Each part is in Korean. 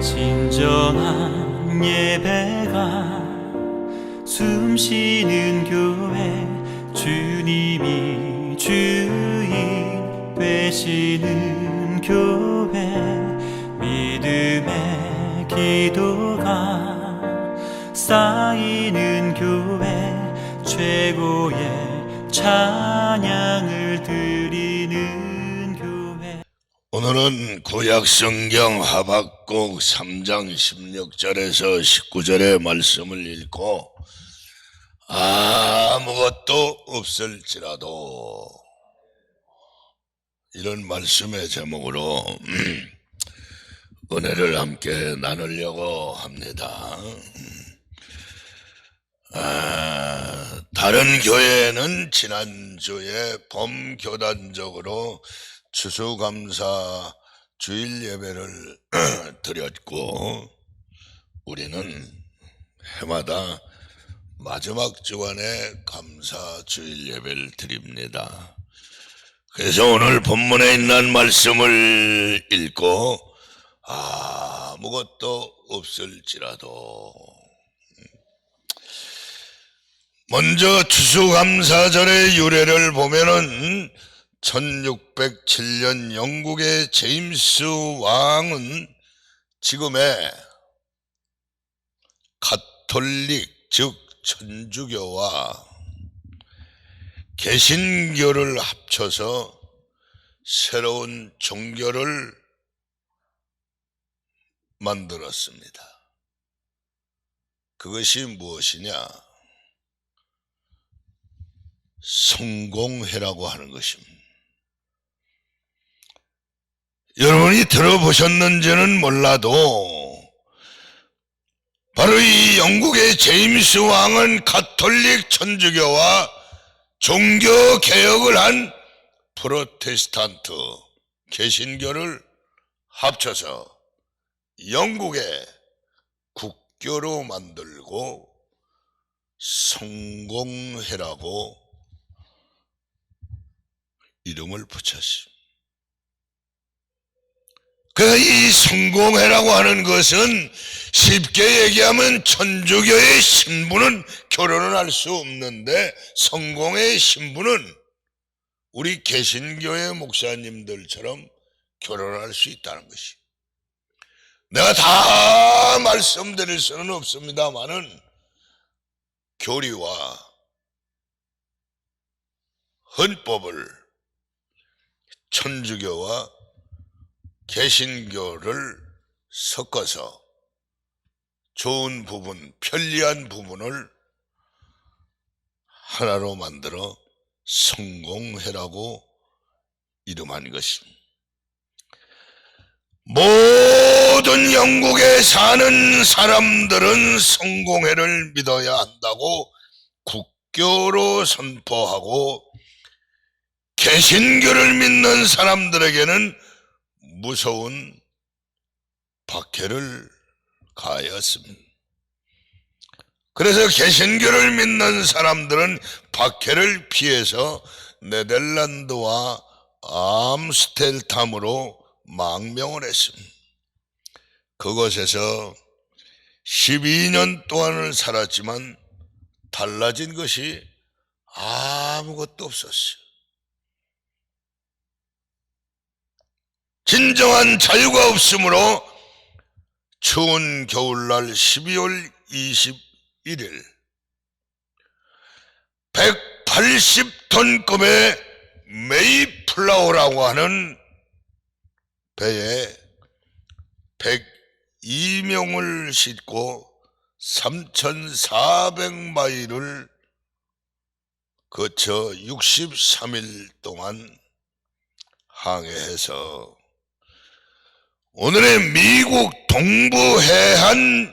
진정한 예배가 숨쉬는 교회, 주님이 주인 되시는 교회, 믿음의 기도가 쌓이는 교회, 최고의 찬양을 드리는 교회. 오늘은 구약성경 하박국 3장 16절에서 19절의 말씀을 읽고 아무것도 없을지라도 이런 말씀의 제목으로 은혜를 함께 나누려고 합니다. 다른 교회는 지난주에 범교단적으로 추수감사 주일 예배를 드렸고, 우리는 해마다 마지막 주간에 감사 주일 예배를 드립니다. 그래서 오늘 본문에 있는 말씀을 읽고 아무것도 없을지라도, 먼저 추수감사절의 유래를 보면은 1607년 영국의 제임스 왕은 지금의 가톨릭, 즉 천주교와 개신교를 합쳐서 새로운 종교를 만들었습니다. 그것이 무엇이냐? 성공회라고 하는 것입니다. 여러분이 들어보셨는지는 몰라도 바로 이 영국의 제임스 왕은 가톨릭 천주교와 종교개혁을 한 프로테스탄트 개신교를 합쳐서 영국의 국교로 만들고 성공회라고 이름을 붙였습니다. 이 성공회라고 하는 것은 쉽게 얘기하면 천주교의 신부는 결혼을 할 수 없는데 성공의 신부는 우리 개신교의 목사님들처럼 결혼할 수 있다는 것이. 내가 다 말씀드릴 수는 없습니다만은 교리와 헌법을 천주교와 개신교를 섞어서 좋은 부분, 편리한 부분을 하나로 만들어 성공회라고 이름한 것입니다. 모든 영국에 사는 사람들은 성공회를 믿어야 한다고 국교로 선포하고, 개신교를 믿는 사람들에게는 무서운 박해를 가하였습니다. 그래서 개신교를 믿는 사람들은 박해를 피해서 네덜란드와 암스텔탐으로 망명을 했습니다. 그곳에서 12년 동안을 살았지만 달라진 것이 아무것도 없었어요. 진정한 자유가 없으므로 추운 겨울날 12월 21일 180톤급의 메이플라워라고 하는 배에 102명을 싣고 3,400마일을 거쳐 63일 동안 항해해서 오늘의 미국 동부 해안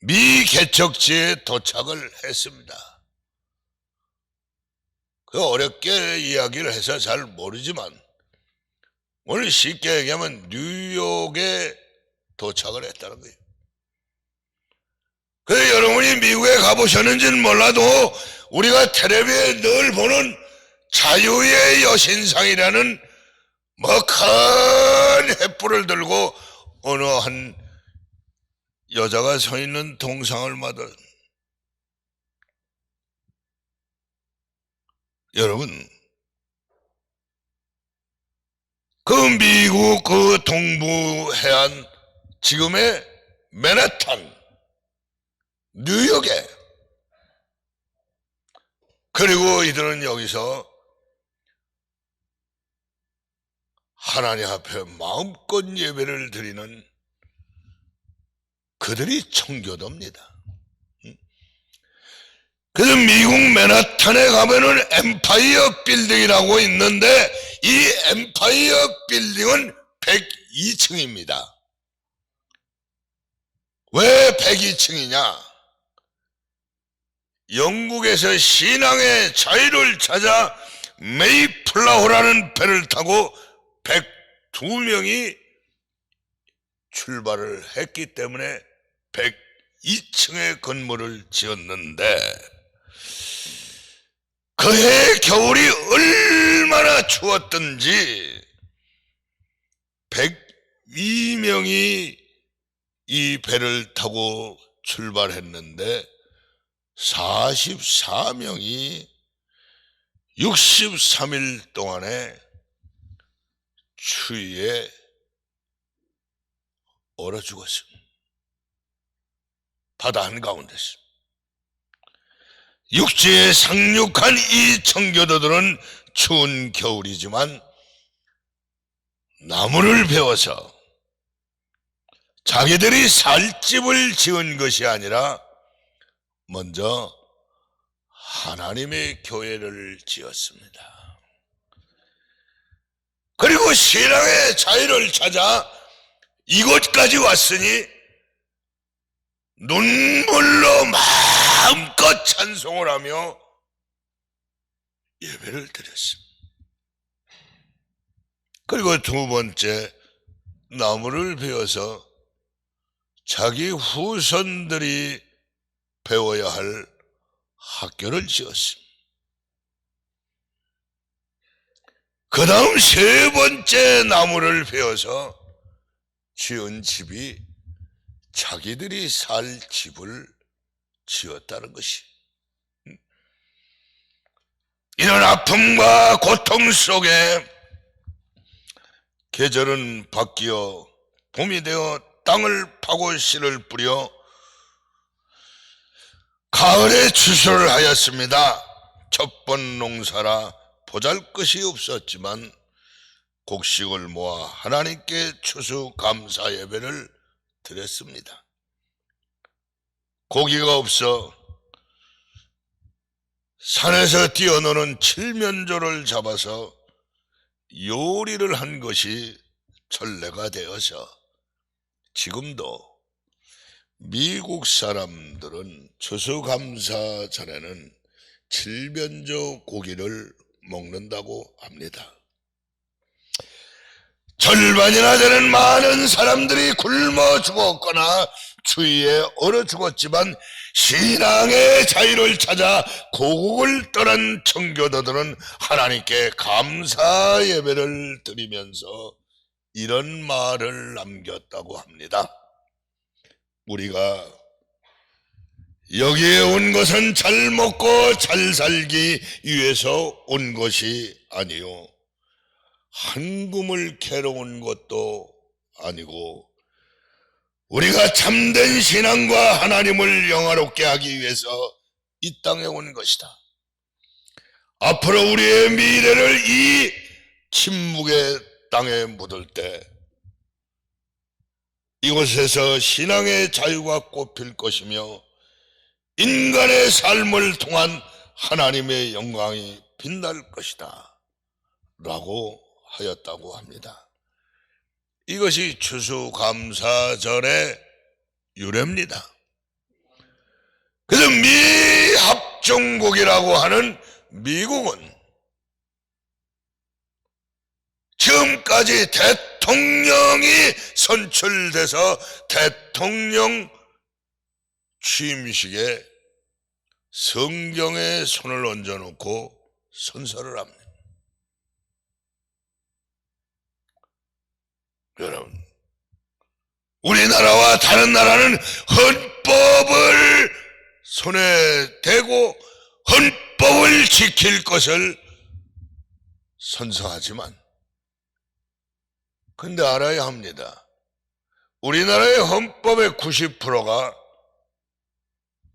미 개척지에 도착을 했습니다. 그 어렵게 이야기를 해서 잘 모르지만 오늘 쉽게 얘기하면 뉴욕에 도착을 했다는 거예요. 그래서 여러분이 미국에 가보셨는지는 몰라도 우리가 텔레비에 늘 보는 자유의 여신상이라는 큰 횃불을 들고 어느 한 여자가 서 있는 동상을 마다 여러분 그 미국 그 동부 해안 지금의 맨해튼 뉴욕에 그리고 이들은 여기서 하나님 앞에 마음껏 예배를 드리는 그들이 청교도입니다. 그래서 미국 맨하탄에 가면은 엠파이어 빌딩이라고 있는데 이 엠파이어 빌딩은 102층입니다. 왜 102층이냐? 영국에서 신앙의 자유를 찾아 메이플라워라는 배를 타고 102명이 출발을 했기 때문에 102층의 건물을 지었는데 그해 겨울이 얼마나 추웠던지 102명이 이 배를 타고 출발했는데 44명이 63일 동안에 추위에 얼어 죽었습니다. 바다 한가운데서. 육지에 상륙한 이 청교도들은 추운 겨울이지만 나무를 베어서 자기들이 살 집을 지은 것이 아니라 먼저 하나님의 교회를 지었습니다. 그리고 신앙의 자유를 찾아 이곳까지 왔으니 눈물로 마음껏 찬송을 하며 예배를 드렸습니다. 그리고 두 번째, 나무를 베어서 자기 후손들이 배워야 할 학교를 지었습니다. 그 다음 세 번째 나무를 베어서 지은 집이 자기들이 살 집을 지었다는 것이, 이런 아픔과 고통 속에 계절은 바뀌어 봄이 되어 땅을 파고 씨를 뿌려 가을에 추수를 하였습니다. 첫 번 농사라 보잘것이 없었지만 곡식을 모아 하나님께 추수 감사 예배를 드렸습니다. 고기가 없어 산에서 뛰어노는 칠면조를 잡아서 요리를 한 것이 전례가 되어서 지금도 미국 사람들은 추수감사 전에는 칠면조 고기를 먹는다고 합니다. 절반이나 되는 많은 사람들이 굶어 죽었거나 추위에 얼어 죽었지만 신앙의 자유를 찾아 고국을 떠난 청교도들은 하나님께 감사 예배를 드리면서 이런 말을 남겼다고 합니다. 우리가 여기에 온 것은 잘 먹고 잘 살기 위해서 온 것이 아니요, 한 굼을 캐러 온 것도 아니고 우리가 참된 신앙과 하나님을 영화롭게 하기 위해서 이 땅에 온 것이다. 앞으로 우리의 미래를 이 침묵의 땅에 묻을 때 이곳에서 신앙의 자유가 꽃필 것이며 인간의 삶을 통한 하나님의 영광이 빛날 것이다 라고 하였다고 합니다. 이것이 추수감사절의 유래입니다. 그래서 미합중국이라고 하는 미국은 지금까지 대통령이 선출돼서 대통령 취임식에 성경에 손을 얹어놓고 선서를 합니다. 여러분, 우리나라와 다른 나라는 헌법을 손에 대고 헌법을 지킬 것을 선서하지만, 근데 알아야 합니다. 우리나라의 헌법의 90%가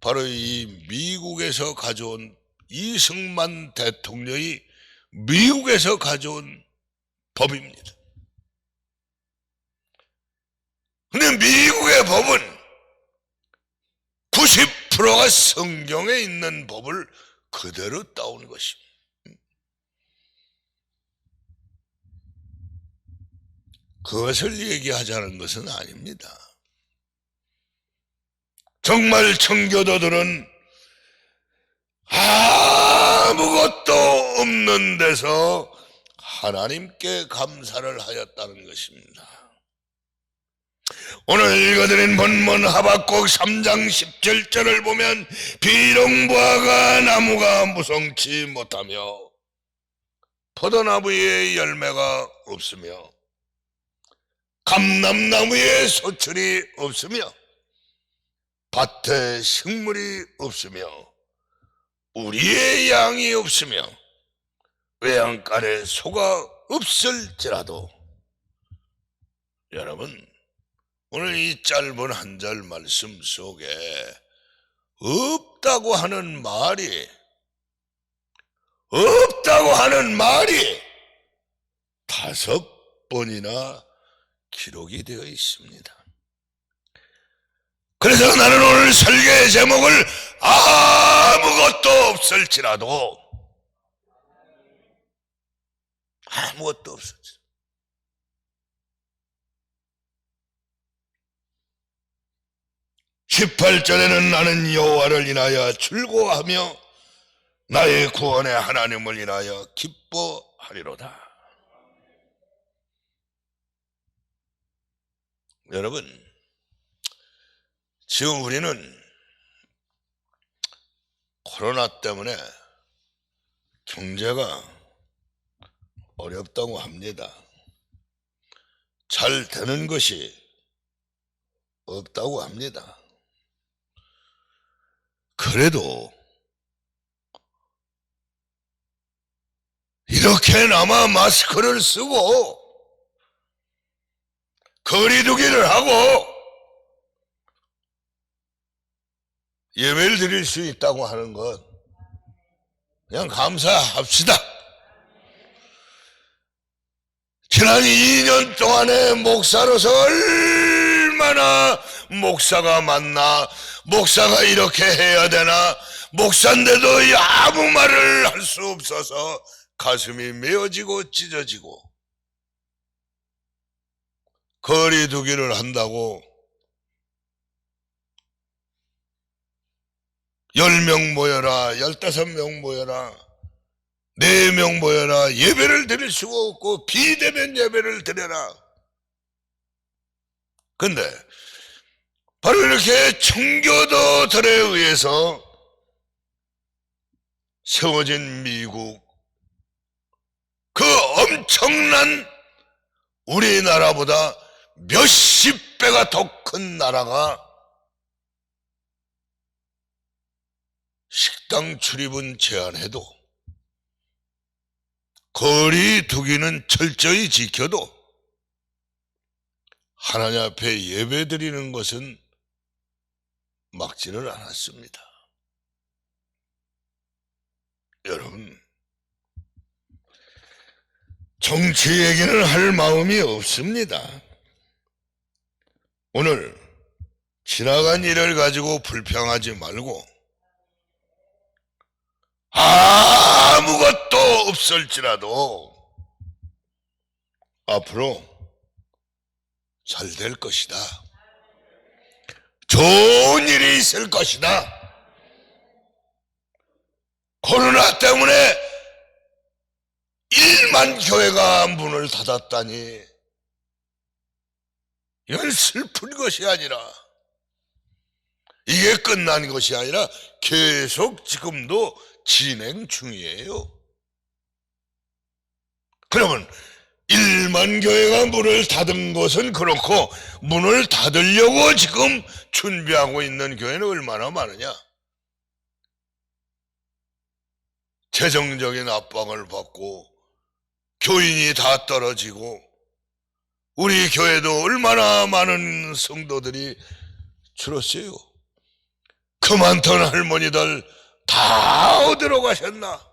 바로 이 미국에서 가져온, 이승만 대통령이 미국에서 가져온 법입니다. 근데 미국의 법은 90%가 성경에 있는 법을 그대로 따온 것입니다. 그것을 얘기하자는 것은 아닙니다. 정말 청교도들은 아무것도 없는 데서 하나님께 감사를 하였다는 것입니다. 오늘 읽어드린 본문 하박국 3장 17절을 보면, 비록 무화과 나무가 무성치 못하며 포도나무에 열매가 없으며 감람나무에 소출이 없으며 밭에 식물이 없으며 우리의 양이 없으며 외양간에 소가 없을지라도, 여러분, 오늘 이 짧은 한 절 말씀 속에 없다고 하는 말이 5번이나 기록이 되어 있습니다. 그래서 나는 오늘 설교의 제목을 아무것도 없을지라도, 아무것도 없을지라도, 18절에는 나는 여호와를 인하여 즐거워하며 나의 구원의 하나님을 인하여 기뻐하리로다. 여러분, 지금 우리는 코로나 때문에 경제가 어렵다고 합니다. 잘 되는 것이 없다고 합니다. 그래도 이렇게나마 마스크를 쓰고 거리두기를 하고 예배를 드릴 수 있다고 하는 것, 그냥 감사합시다. 지난 2년 동안에 목사로서 얼마나 목사가 맞나, 목사가 이렇게 해야 되나, 목사인데도 아무 말을 할 수 없어서 가슴이 메어지고 찢어지고, 거리두기를 한다고 10명 모여라, 15명 모여라, 4명 모여라, 예배를 드릴 수가 없고 비대면 예배를 드려라. 근데 바로 이렇게 청교도들에 의해서 세워진 미국, 그 엄청난 우리나라보다 몇십 배가 더 큰 나라가 식당 출입은 제한해도 거리 두기는 철저히 지켜도 하나님 앞에 예배드리는 것은 막지를 않았습니다. 여러분, 정치 얘기는 할 마음이 없습니다. 오늘 지나간 일을 가지고 불평하지 말고 아무것도 없을지라도 앞으로 잘 될 것이다, 좋은 일이 있을 것이다. 코로나 때문에 1만 교회가 문을 닫았다니, 이건 슬픈 것이 아니라, 이게 끝난 것이 아니라 계속 지금도 진행 중이에요. 그러면 1만 교회가 문을 닫은 것은 그렇고 문을 닫으려고 지금 준비하고 있는 교회는 얼마나 많으냐? 재정적인 압박을 받고 교인이 다 떨어지고 우리 교회도 얼마나 많은 성도들이 줄었어요. 그 많던 할머니들 다 어디로 가셨나?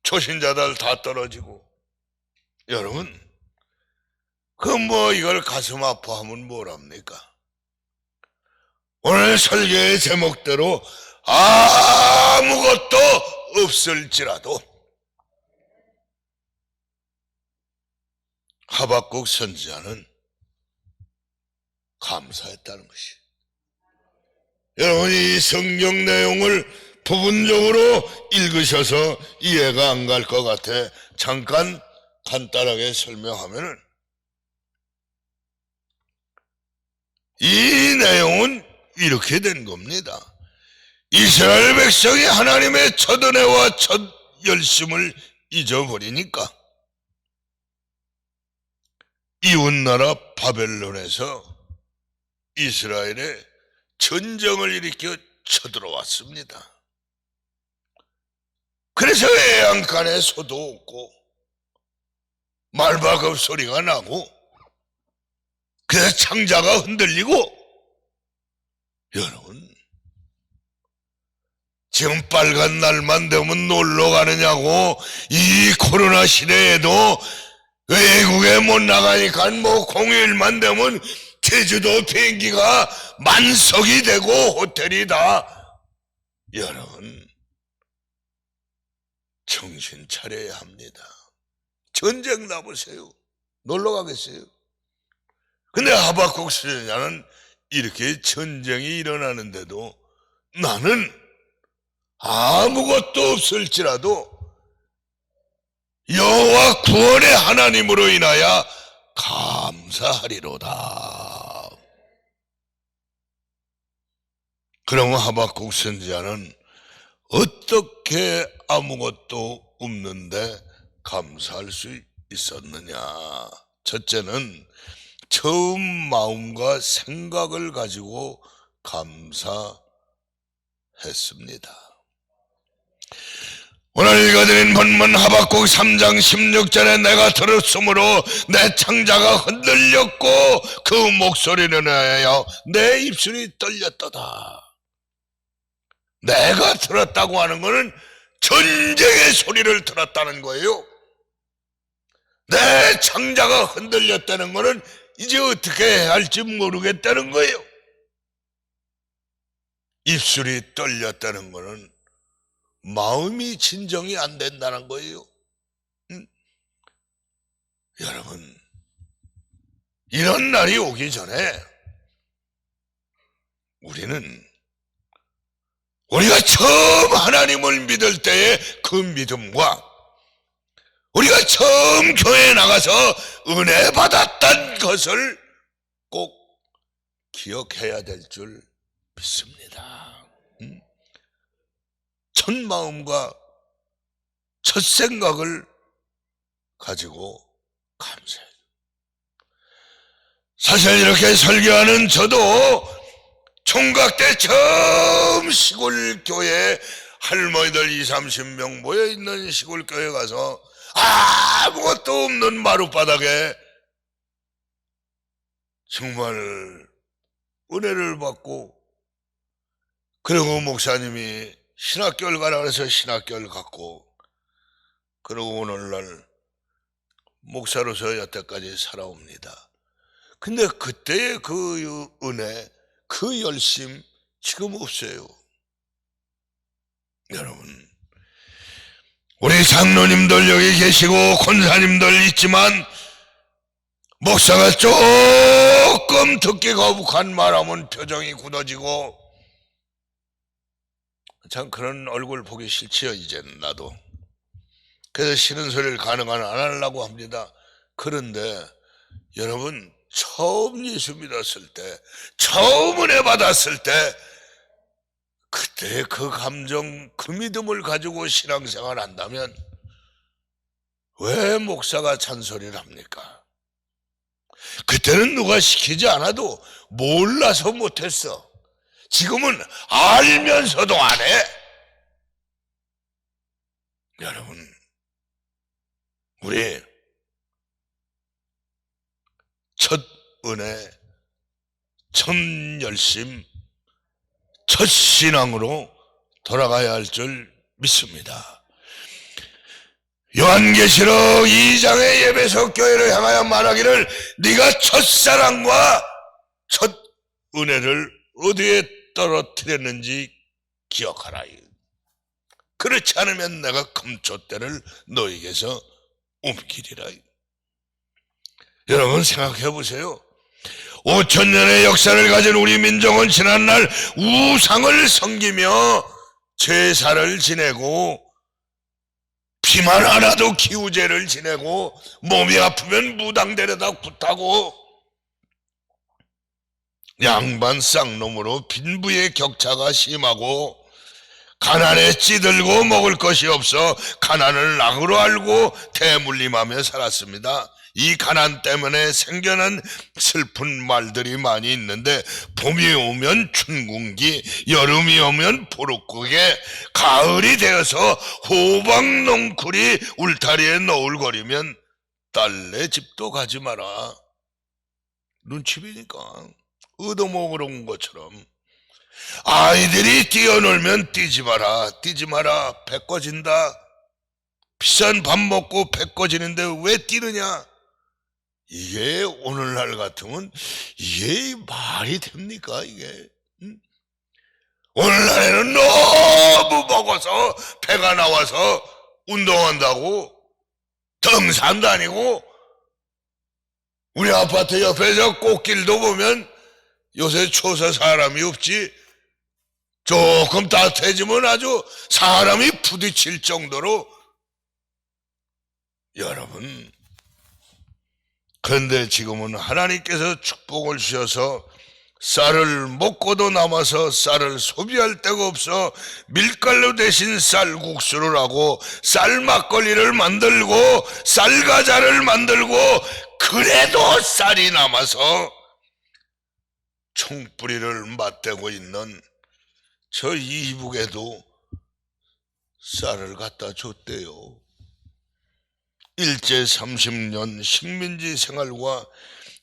초신자들 다 떨어지고. 여러분, 이걸 가슴 아파하면 뭐랍니까? 오늘 설교의 제목대로 아무것도 없을지라도 하박국 선지자는 감사했다는 것이. 여러분, 이 성경 내용을 부분적으로 읽으셔서 이해가 안 갈 것 같아 잠깐 간단하게 설명하면은, 이 내용은 이렇게 된 겁니다. 이스라엘 백성이 하나님의 첫 은혜와 첫 열심을 잊어버리니까 이웃나라 바벨론에서 이스라엘에 전쟁을 일으켜 쳐들어왔습니다. 그래서 애양간에 소도 없고 말박업 소리가 나고 그래서 창자가 흔들리고. 여러분, 지금 빨간 날만 되면 놀러 가느냐고 이 코로나 시대에도 외국에 못 나가니까 공휴일만 되면 제주도 비행기가 만석이 되고 호텔이 다. 여러분, 정신 차려야 합니다. 전쟁 나보세요. 놀러 가겠어요? 근데 하박국 선지자는 이렇게 전쟁이 일어나는데도 나는 아무것도 없을지라도 여호와 구원의 하나님으로 인하여 감사하리로다. 그러면 하박국 선지자는 어떻게 아무것도 없는데 감사할 수 있었느냐? 첫째는 처음 마음과 생각을 가지고 감사했습니다. 오늘 읽어드린 본문 하박국 3장 16절에 내가 들었으므로 내 창자가 흔들렸고 그 목소리를 내어 내 입술이 떨렸도다. 내가 들었다고 하는 것은 전쟁의 소리를 들었다는 거예요. 내 창자가 흔들렸다는 것은 이제 어떻게 해야 할지 모르겠다는 거예요. 입술이 떨렸다는 것은 마음이 진정이 안 된다는 거예요. 여러분, 이런 날이 오기 전에 우리가 처음 하나님을 믿을 때의 그 믿음과 우리가 처음 교회에 나가서 은혜 받았던 것을 꼭 기억해야 될 줄 믿습니다. 첫 마음과 첫 생각을 가지고 감사해요. 사실 이렇게 설교하는 저도 총각 때 처음 시골 교회 할머니들 20-30명 모여있는 시골 교회 가서 아무것도 없는 마룻바닥에 정말 은혜를 받고, 그리고 목사님이 신학교를 가라 그래서 신학교를 갔고, 그리고 오늘날 목사로서 여태까지 살아옵니다. 근데 그때의 그 은혜, 그 열심 지금 없어요. 여러분, 우리 장로님들 여기 계시고 권사님들 있지만 목사가 조금 듣기 거북한 말하면 표정이 굳어지고, 참 그런 얼굴 보기 싫지요. 이제는 나도. 그래서 싫은 소리를 가능한 안 하려고 합니다. 그런데 여러분, 처음 예수 믿었을 때, 처음 은혜 받았을 때, 그때 그 감정, 그 믿음을 가지고 신앙생활 한다면 왜 목사가 잔소리를 합니까? 그때는 누가 시키지 않아도 몰라서 못했어. 지금은 알면서도 안 해. 여러분, 우리 첫 은혜, 첫 열심, 첫 신앙으로 돌아가야 할 줄 믿습니다. 요한계시록 2장의 예배석 교회를 향하여 말하기를 네가 첫사랑과 첫 은혜를 어디에 떨어뜨렸는지 기억하라. 그렇지 않으면 내가 금초대를 너에게서 옮기리라. 여러분 생각해 보세요. 5,000년의 역사를 가진 우리 민족은 지난날 우상을 섬기며 제사를 지내고 비만 하나도 기우제를 지내고 몸이 아프면 무당데려다 굿하고 양반 쌍놈으로 빈부의 격차가 심하고 가난에 찌들고 먹을 것이 없어 가난을 악으로 알고 대물림하며 살았습니다. 이 가난 때문에 생겨난 슬픈 말들이 많이 있는데 봄이 오면 춘궁기, 여름이 오면 보릿고개, 가을이 되어서 호박농쿨이 울타리에 너울거리면 딸내 집도 가지 마라. 눈치비니까 얻어먹으러 온 것처럼 아이들이 뛰어놀면 뛰지 마라. 배 꺼진다. 비싼 밥 먹고 배 꺼지는데 왜 뛰느냐? 이게 오늘날 같으면 이게 말이 됩니까 이게? 오늘날에는 너무 먹어서 배가 나와서 운동한다고 등산 다니고 우리 아파트 옆에서 꽃길도 보면 요새 추워서 사람이 없지 조금 따뜻해지면 아주 사람이 부딪힐 정도로 여러분 그런데 지금은 하나님께서 축복을 주셔서 쌀을 먹고도 남아서 쌀을 소비할 데가 없어 밀가루 대신 쌀국수를 하고 쌀 막걸리를 만들고 쌀 과자를 만들고 그래도 쌀이 남아서 총뿌리를 맞대고 있는 저 이북에도 쌀을 갖다 줬대요. 일제 30년 식민지 생활과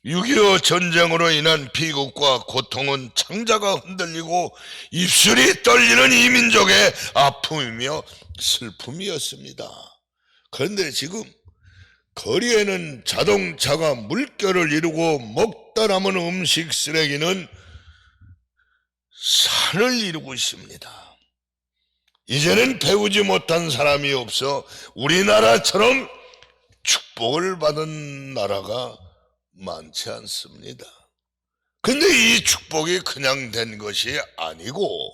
6.25 전쟁으로 인한 비극과 고통은 창자가 흔들리고 입술이 떨리는 이 민족의 아픔이며 슬픔이었습니다. 그런데 지금 거리에는 자동차가 물결을 이루고 먹다 남은 음식 쓰레기는 산을 이루고 있습니다. 이제는 배우지 못한 사람이 없어 우리나라처럼 축복을 받은 나라가 많지 않습니다. 근데 이 축복이 그냥 된 것이 아니고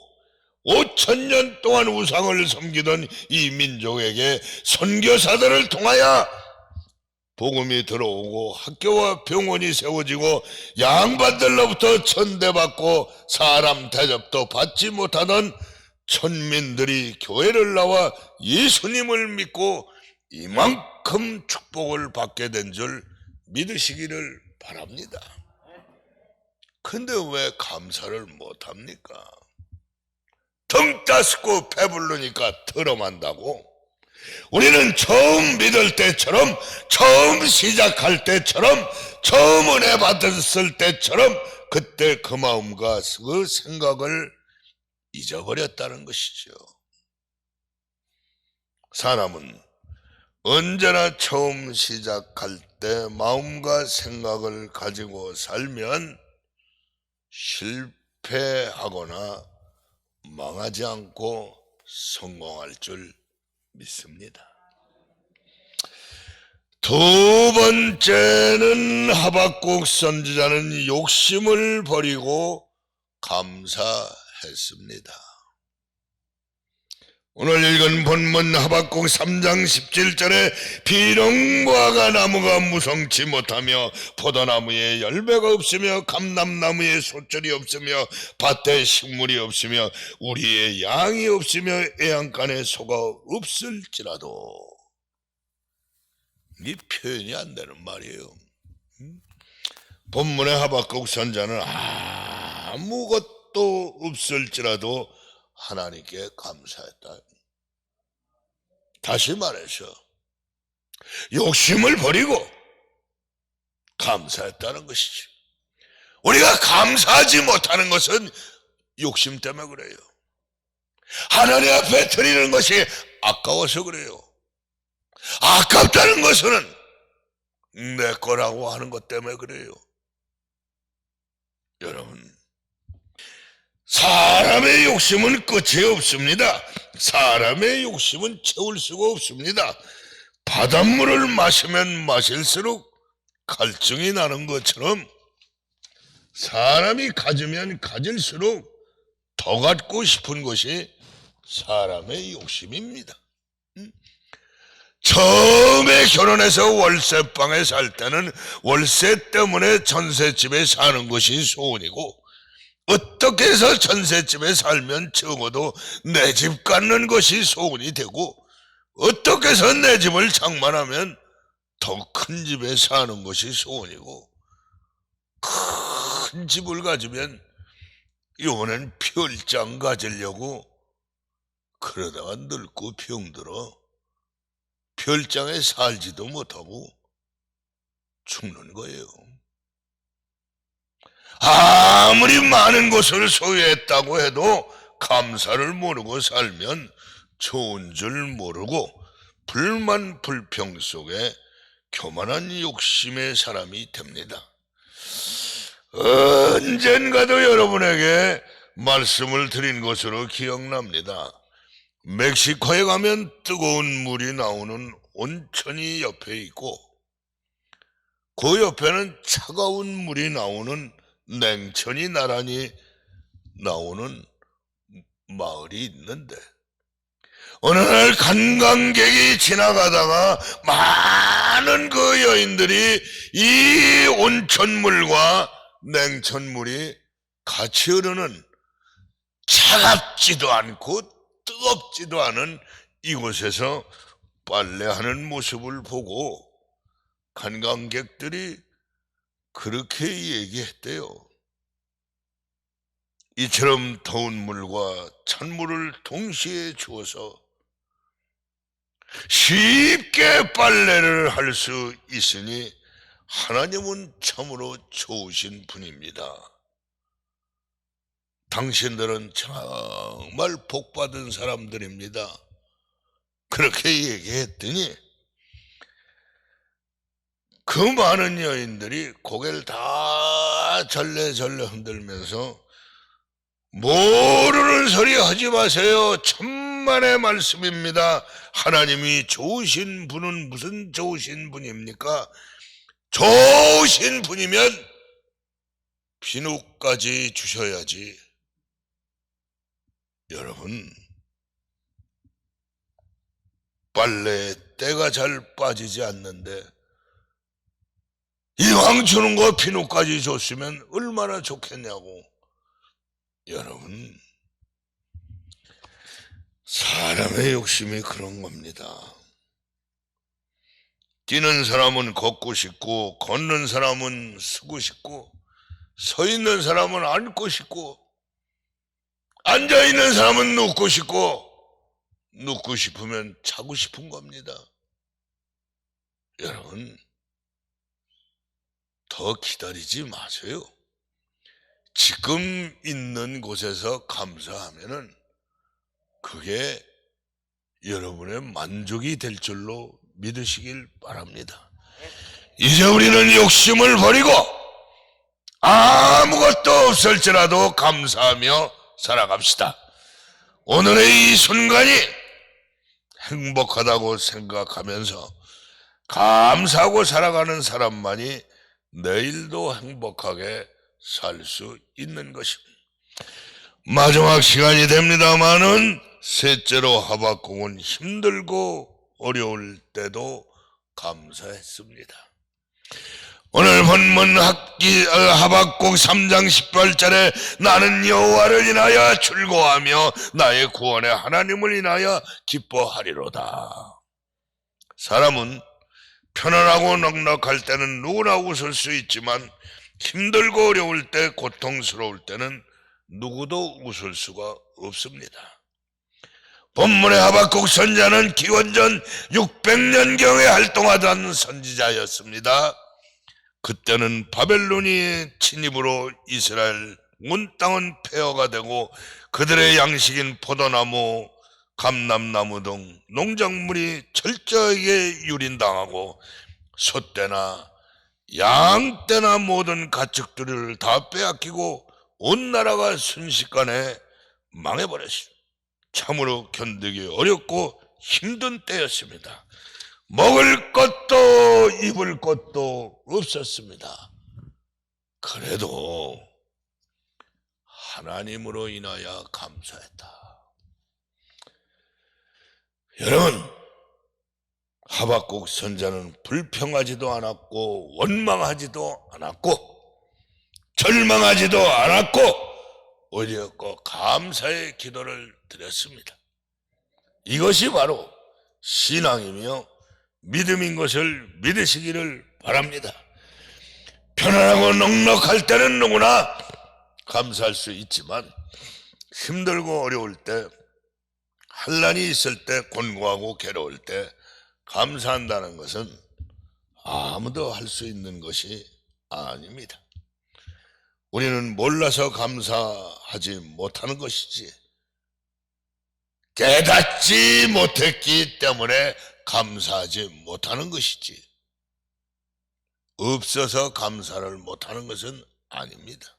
5,000년 동안 우상을 섬기던 이 민족에게 선교사들을 통하여 복음이 들어오고 학교와 병원이 세워지고 양반들로부터 천대받고 사람 대접도 받지 못하던 천민들이 교회를 나와 예수님을 믿고 이만큼 축복을 받게 된 줄 믿으시기를 바랍니다. 근데 왜 감사를 못합니까? 등 따스고 배부르니까 트럼한다고. 우리는 처음 믿을 때처럼 처음 시작할 때처럼 처음 은혜 받았을 때처럼 그때 그 마음과 그 생각을 잊어버렸다는 것이죠. 사람은 언제나 처음 시작할 때 마음과 생각을 가지고 살면 실패하거나 망하지 않고 성공할 줄 믿습니다. 두 번째는 하박국 선지자는 욕심을 버리고 감사했습니다. 오늘 읽은 본문 하박국 3장 17절에 비록 무화과 나무가 무성치 못하며 포도나무에 열매가 없으며 감람나무에 소철이 없으며 밭에 식물이 없으며 우리의 양이 없으며 애양간에 소가 없을지라도 이 표현이 안 되는 말이에요. 본문의 하박국 선자는 아무것도 없을지라도 하나님께 감사했다. 다시 말해서 욕심을 버리고 감사했다는 것이지. 우리가 감사하지 못하는 것은 욕심 때문에 그래요. 하나님 앞에 드리는 것이 아까워서 그래요. 아깝다는 것은 내 거라고 하는 것 때문에 그래요. 여러분, 사람의 욕심은 끝이 없습니다. 사람의 욕심은 채울 수가 없습니다. 바닷물을 마시면 마실수록 갈증이 나는 것처럼 사람이 가지면 가질수록 더 갖고 싶은 것이 사람의 욕심입니다. 처음에 결혼해서 월세방에 살 때는 월세 때문에 전셋집에 사는 것이 소원이고, 어떻게 해서 전셋집에 살면 적어도 내 집 갖는 것이 소원이 되고, 어떻게 해서 내 집을 장만하면 더 큰 집에 사는 것이 소원이고, 큰 집을 가지면 이번엔 별장 가지려고 그러다가 늙고 병들어 별장에 살지도 못하고 죽는 거예요. 아무리 많은 것을 소유했다고 해도 감사를 모르고 살면 좋은 줄 모르고 불만 불평 속에 교만한 욕심의 사람이 됩니다. 언젠가도 여러분에게 말씀을 드린 것으로 기억납니다. 멕시코에 가면 뜨거운 물이 나오는 온천이 옆에 있고, 그 옆에는 차가운 물이 나오는 냉천이 나란히 나오는 마을이 있는데, 어느 날 관광객이 지나가다가 많은 그 여인들이 이 온천물과 냉천물이 같이 흐르는 차갑지도 않고 뜨겁지도 않은 이곳에서 빨래하는 모습을 보고 관광객들이 그렇게 얘기했대요. 이처럼 더운 물과 찬물을 동시에 주어서 쉽게 빨래를 할 수 있으니 하나님은 참으로 좋으신 분입니다. 당신들은 정말 복받은 사람들입니다. 그렇게 얘기했더니 그 많은 여인들이 고개를 다 절레절레 흔들면서 모르는 소리 하지 마세요. 천만의 말씀입니다. 하나님이 좋으신 분은 무슨 좋으신 분입니까? 좋으신 분이면 비누까지 주셔야지. 여러분, 빨래에 때가 잘 빠지지 않는데 이왕 주는 거 비누까지 줬으면 얼마나 좋겠냐고. 여러분, 사람의 욕심이 그런 겁니다. 뛰는 사람은 걷고 싶고, 걷는 사람은 서고 싶고, 서 있는 사람은 앉고 싶고, 앉아 있는 사람은 눕고 싶고, 눕고 싶으면 자고 싶은 겁니다. 여러분, 더 기다리지 마세요. 지금 있는 곳에서 감사하면은 그게 여러분의 만족이 될 줄로 믿으시길 바랍니다. 이제 우리는 욕심을 버리고 아무것도 없을지라도 감사하며 살아갑시다. 오늘의 이 순간이 행복하다고 생각하면서 감사하고 살아가는 사람만이 내일도 행복하게 살 수 있는 것입니다. 마지막 시간이 됩니다마는 셋째로 하박국은 힘들고 어려울 때도 감사했습니다. 오늘 본문 하박국 3장 18절에 나는 여호와를 인하여 즐거워하며 나의 구원의 하나님을 인하여 기뻐하리로다. 사람은 편안하고 넉넉할 때는 누구나 웃을 수 있지만 힘들고 어려울 때, 고통스러울 때는 누구도 웃을 수가 없습니다. 본문의 하박국 선지자는 기원전 600년경에 활동하던 선지자였습니다. 그때는 바벨론이 침입으로 이스라엘 온 땅은 폐허가 되고 그들의 양식인 포도나무, 감람나무 등 농작물이 철저하게 유린당하고 소떼나 양떼나 모든 가축들을 다 빼앗기고 온 나라가 순식간에 망해버렸습니다. 참으로 견디기 어렵고 힘든 때였습니다. 먹을 것도 입을 것도 없었습니다. 그래도 하나님으로 인하여 감사했다. 여러분, 하박국 선지자는 불평하지도 않았고 원망하지도 않았고 절망하지도 않았고 오히려 감사의 기도를 드렸습니다. 이것이 바로 신앙이며 믿음인 것을 믿으시기를 바랍니다. 편안하고 넉넉할 때는 누구나 감사할 수 있지만 힘들고 어려울 때, 환난이 있을 때, 곤고하고 괴로울 때 감사한다는 것은 아무도 할 수 있는 것이 아닙니다. 우리는 몰라서 감사하지 못하는 것이지 깨닫지 못했기 때문에 감사하지 못하는 것이지 없어서 감사를 못하는 것은 아닙니다.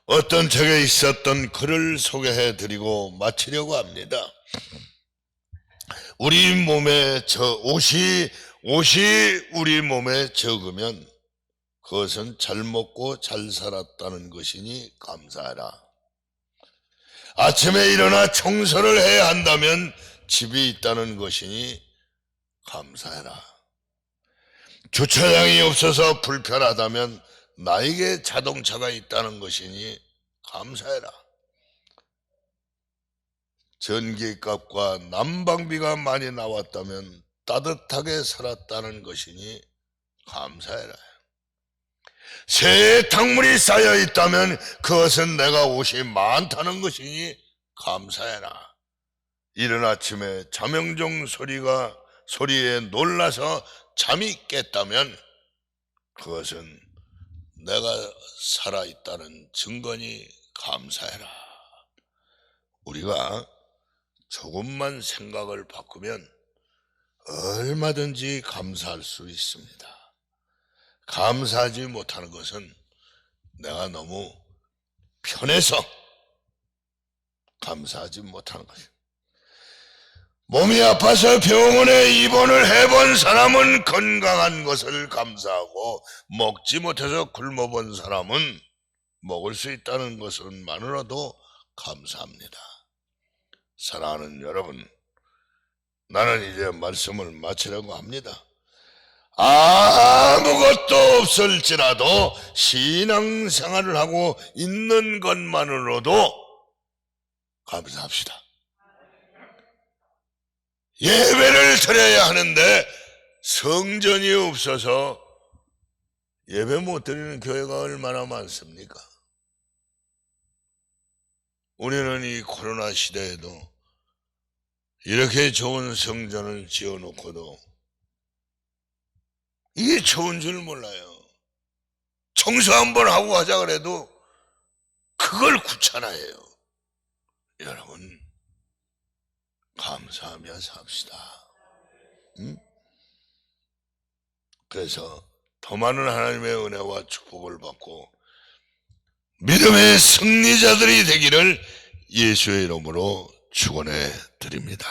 어떤 책에 있었던 글을 소개해 드리고 마치려고 합니다. 우리 몸에 옷이 우리 몸에 적으면 그것은 잘 먹고 잘 살았다는 것이니 감사하라. 아침에 일어나 청소를 해야 한다면 집이 있다는 것이니 감사해라. 주차장이 없어서 불편하다면 나에게 자동차가 있다는 것이니 감사해라. 전기값과 난방비가 많이 나왔다면 따뜻하게 살았다는 것이니 감사해라. 세탁물이 쌓여 있다면 그것은 내가 옷이 많다는 것이니 감사해라. 이른 아침에 자명종 소리에 놀라서 잠이 깼다면 그것은 내가 살아있다는 증거니 감사해라. 우리가 조금만 생각을 바꾸면 얼마든지 감사할 수 있습니다. 감사하지 못하는 것은 내가 너무 편해서 감사하지 못하는 것입니다. 몸이 아파서 병원에 입원을 해본 사람은 건강한 것을 감사하고 먹지 못해서 굶어본 사람은 먹을 수 있다는 것만으로도 감사합니다. 사랑하는 여러분, 나는 이제 말씀을 마치려고 합니다. 아무것도 없을지라도 신앙생활을 하고 있는 것만으로도 감사합시다. 예배를 드려야 하는데 성전이 없어서 예배 못 드리는 교회가 얼마나 많습니까? 우리는 이 코로나 시대에도 이렇게 좋은 성전을 지어놓고도 이게 좋은 줄 몰라요. 청소 한번 하고 하자 그래도 그걸 귀찮아해요. 여러분, 감사하며 삽시다. 그래서 더 많은 하나님의 은혜와 축복을 받고 믿음의 승리자들이 되기를 예수의 이름으로 축원해 드립니다.